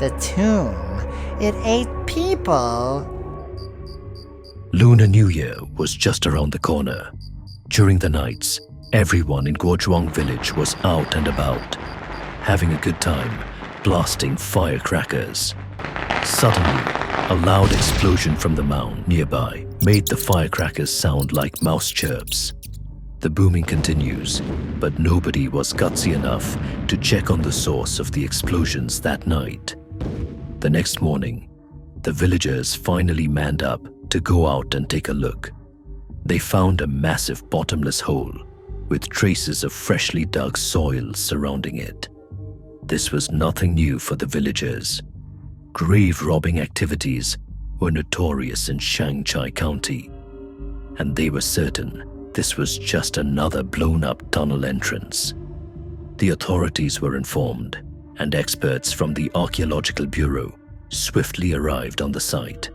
The tomb, it ate people. Lunar New Year was just around the corner. During the nights, everyone in Guozhuang village was out and about, having a good time, blasting firecrackers. Suddenly, a loud explosion from the mound nearby made the firecrackers sound like mouse chirps. The booming continues, but nobody was gutsy enough to check on the source of the explosions that night. The next morning, the villagers finally manned up to go out and take a look. They found a massive bottomless hole with traces of freshly dug soil surrounding it. This was nothing new for the villagers. Grave robbing activities were notorious in Shanghai County, and they were certain this was just another blown-up tunnel entrance. The authorities were informed, and experts from the Archaeological Bureau swiftly arrived on the site.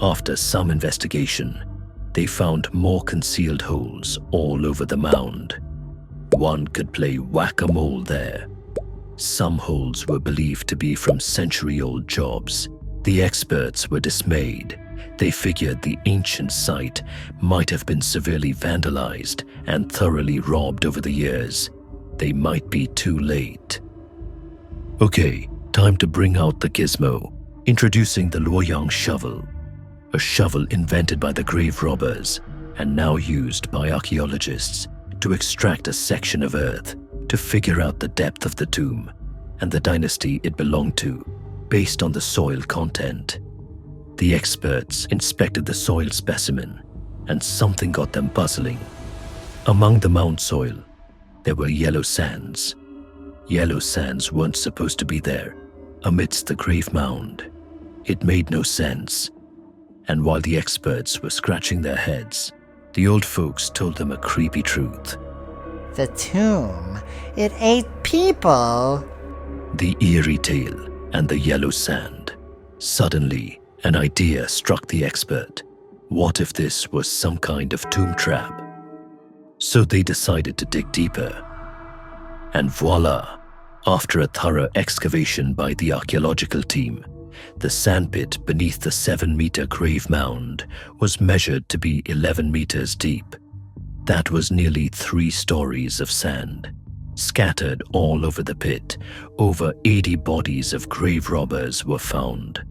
After some investigation, they found more concealed holes all over the mound. One could play whack-a-mole there. Some holes were believed to be from century-old jobs. The experts were dismayed. They figured the ancient site might have been severely vandalized and thoroughly robbed over the years. They might be too late. Okay, time to bring out the gizmo. Introducing the Luoyang shovel, a shovel invented by the grave robbers and now used by archaeologists to extract a section of earth to figure out the depth of the tomb and the dynasty it belonged to based on the soil content. The experts inspected the soil specimen, and something got them puzzling. Among the mound soil, there were yellow sands. Yellow sands weren't supposed to be there amidst the grave mound. It made no sense. And while the experts were scratching their heads, the old folks told them a creepy truth. The tomb, it ate people. The eerie tale and the yellow sand. Suddenly, an idea struck the expert. What if this was some kind of tomb trap? So they decided to dig deeper. And voila! After a thorough excavation by the archaeological team, the sandpit beneath the 7-meter grave mound was measured to be 11 meters deep. That was nearly 3 stories of sand. Scattered all over the pit, over 80 bodies of grave robbers were found,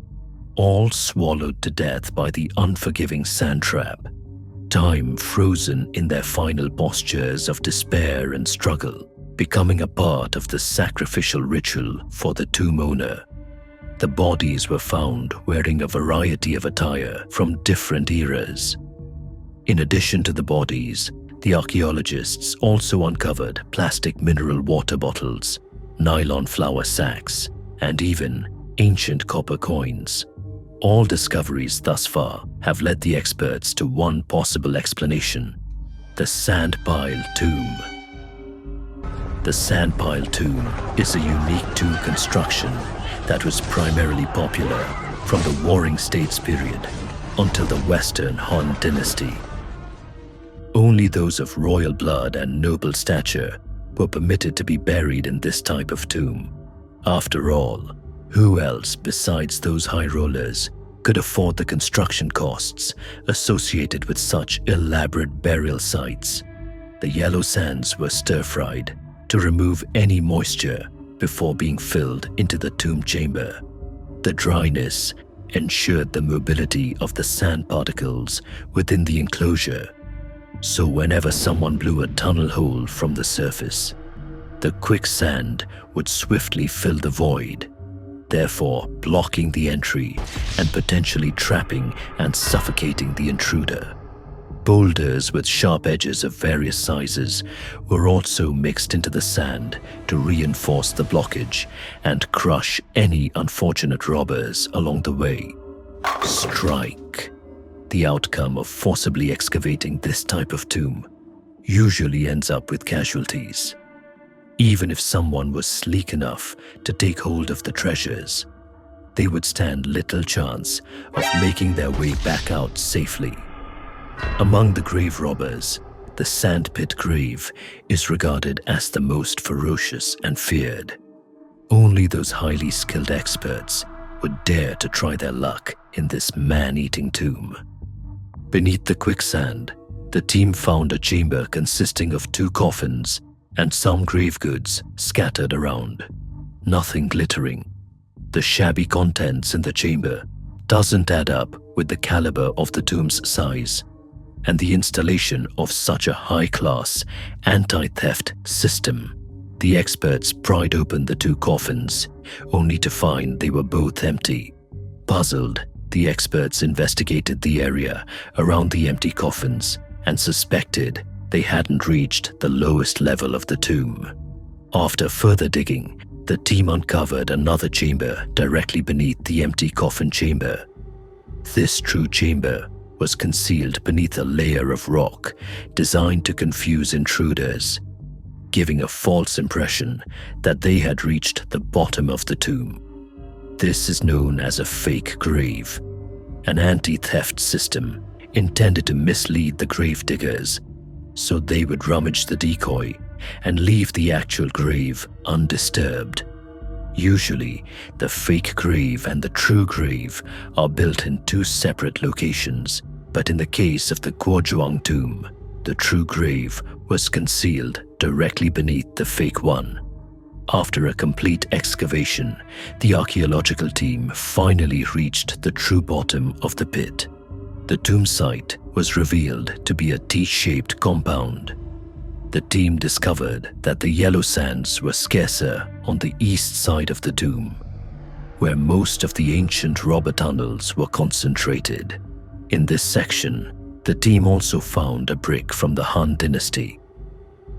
all swallowed to death by the unforgiving sand trap. Time frozen in their final postures of despair and struggle, becoming a part of the sacrificial ritual for the tomb owner. The bodies were found wearing a variety of attire from different eras. In addition to the bodies, the archaeologists also uncovered plastic mineral water bottles, nylon flour sacks, and even ancient copper coins. All discoveries thus far have led the experts to one possible explanation: the sand pile tomb. The sand pile tomb is a unique tomb construction that was primarily popular from the Warring States period until the Western Han Dynasty. Only those of royal blood and noble stature were permitted to be buried in this type of tomb. After all, who else besides those high rollers could afford the construction costs associated with such elaborate burial sites? The yellow sands were stir-fried to remove any moisture before being filled into the tomb chamber. The dryness ensured the mobility of the sand particles within the enclosure. So whenever someone blew a tunnel hole from the surface, the quicksand would swiftly fill the void, therefore blocking the entry and potentially trapping and suffocating the intruder. Boulders with sharp edges of various sizes were also mixed into the sand to reinforce the blockage and crush any unfortunate robbers along the way. Strike. The outcome of forcibly excavating this type of tomb usually ends up with casualties. Even if someone was sleek enough to take hold of the treasures, they would stand little chance of making their way back out safely. Among the grave robbers, the sandpit grave is regarded as the most ferocious and feared. Only those highly skilled experts would dare to try their luck in this man-eating tomb. Beneath the quicksand, the team found a chamber consisting of 2 coffins and some grave goods scattered around. Nothing glittering. The shabby contents in the chamber doesn't add up with the caliber of the tomb's size and the installation of such a high-class anti-theft system. The experts pried open the 2 coffins, only to find they were both empty. Puzzled, the experts investigated the area around the empty coffins and suspected they hadn't reached the lowest level of the tomb. After further digging, the team uncovered another chamber directly beneath the empty coffin chamber. This true chamber was concealed beneath a layer of rock designed to confuse intruders, giving a false impression that they had reached the bottom of the tomb. This is known as a fake grave, an anti-theft system intended to mislead the grave diggers so they would rummage the decoy and leave the actual grave undisturbed. Usually, the fake grave and the true grave are built in 2 separate locations, but in the case of the Guozhuang tomb, the true grave was concealed directly beneath the fake one. After a complete excavation, the archaeological team finally reached the true bottom of the pit. The tomb site was revealed to be a T-shaped compound. The team discovered that the yellow sands were scarcer on the east side of the tomb, where most of the ancient robber tunnels were concentrated. In this section, the team also found a brick from the Han dynasty.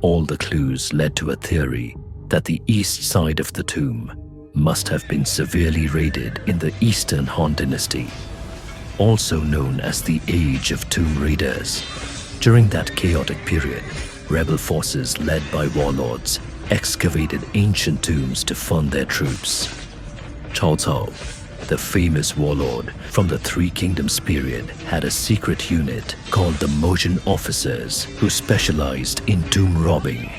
All the clues led to a theory that the east side of the tomb must have been severely raided in the Eastern Han dynasty, also known as the Age of Tomb Raiders. During that chaotic period, rebel forces led by warlords excavated ancient tombs to fund their troops. Cao Cao, the famous warlord from the Three Kingdoms period, had a secret unit called the Mojin Officers who specialized in tomb robbing.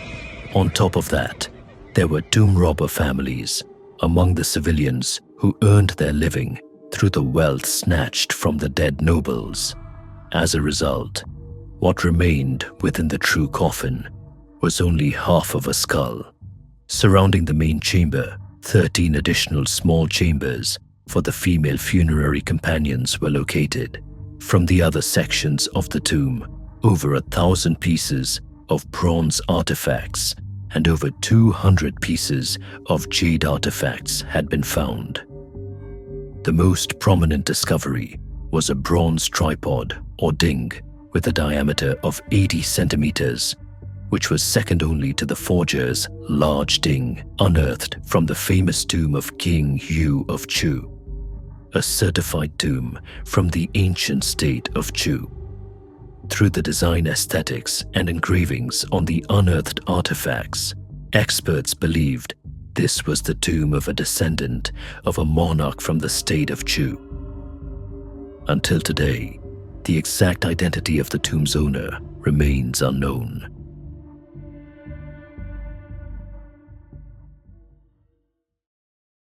On top of that, there were tomb robber families among the civilians who earned their living through the wealth snatched from the dead nobles. As a result, what remained within the true coffin was only half of a skull. Surrounding the main chamber, 13 additional small chambers for the female funerary companions were located. From the other sections of the tomb, over 1,000 pieces of bronze artifacts and over 200 pieces of jade artifacts had been found. The most prominent discovery was a bronze tripod or ding with a diameter of 80 centimeters, which was second only to the forger's large ding unearthed from the famous tomb of King Yu of Chu, a certified tomb from the ancient state of Chu. Through the design aesthetics and engravings on the unearthed artifacts, experts believed this was the tomb of a descendant of a monarch from the state of Chu. Until today, the exact identity of the tomb's owner remains unknown.